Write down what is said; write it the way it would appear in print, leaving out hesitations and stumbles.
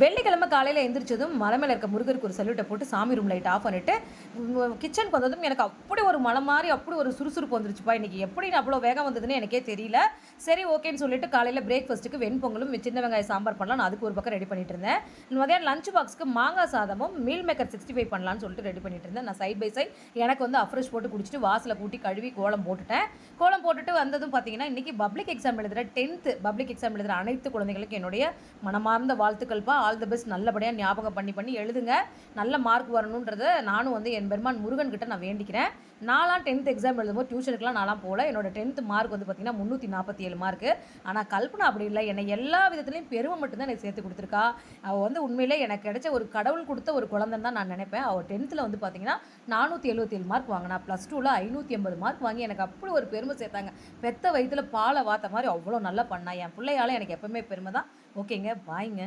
வெள்ளிக்கிழமை காலையில் எந்திரிச்சதும் மலை மேலே இருக்க முருகருக்கு ஒரு சல்யூட்டை போட்டு சாமி ரூம் லைட் ஆஃப் பண்ணிட்டு கிச்சனுக்கு வந்ததும் எனக்கு அப்படி ஒரு மலை மாதிரி அப்படி ஒரு சுறுசுறுப்பு வந்துருச்சுப்பா. இன்றைக்கி எப்படி அவ்வளோ வேகம் வந்ததுன்னு எனக்கே தெரியல. சரி ஓகேன்னு சொல்லிட்டு காலையில் பிரேக்ஃபாஸ்ட்டுக்கு வெண்பொங்கலும் சின்ன வெங்காய சாம்பார் பண்ணலாம். நான் அதுக்கு ஒரு பக்கம் ரெடி பண்ணிட்டு இருந்தேன். மதியானம் லஞ்ச் பாக்ஸ்க்கு மாங்காய் சாதமும் மீல் மேக்கர் 65 பண்ணலான்னு சொல்லிட்டு ரெடி பண்ணிட்டு இருந்தேன். நான் சைட் பை சைட் எனக்கு வந்து அஃப்ரெஷ் போட்டு குடிச்சிட்டு வாசலை கூட்டி கழுவி கோலம் போட்டுட்டேன். கோலம் போட்டுட்டு வந்ததும் பார்த்தீங்கன்னா இன்றைக்கி பப்ளிக் எக்ஸாம் எழுதுகிற 10th பப்ளிக் எக்ஸாம் எழுதுகிற அனைத்து குழந்தைகளுக்கு என்னுடைய மனமார்ந்த வாழ்த்துக்கள்ப்பா. All the best. நல்லபடியாக ஞாபகம் பண்ணி எழுதுங்க. நல்ல மார்க் வரணுன்றத நானும் வந்து என் பெருமான் முருகன் கிட்ட நான் வேண்டிக்கிறேன். நான்லாம் 10th எக்ஸாம் எழுதும்போது டியூஷனுக்குலாம் நான்லாம் போகல. என்னோட 10th மார்க் வந்து பார்த்திங்கன்னா 347 மார்க்கு. ஆனால் கல்பனா அப்படி இல்லை. என்னை எல்லா விதத்துலையும் பெருமை மட்டும்தான் எனக்கு சேர்த்து கொடுத்துருக்கா. அவள் வந்து உண்மையிலே எனக்கு கிடைச்ச ஒரு கடவுள் கொடுத்த ஒரு குழந்தைன்னு தான் நான் நினைப்பேன். அவள் 10th வந்து பார்த்திங்கன்னா 477 மார்க் வாங்கினா. +2ல் 580 மார்க் வாங்கி எனக்கு அப்படி ஒரு பெருமை சேர்த்தாங்க. பெத்த வயிற்றுல பாலை வாத்த மாதிரி அவ்வளோ நல்லா பண்ணா. என் பிள்ளையால் எனக்கு எப்பவுமே பெருமை தான். ஓகேங்க, பாய்ங்க.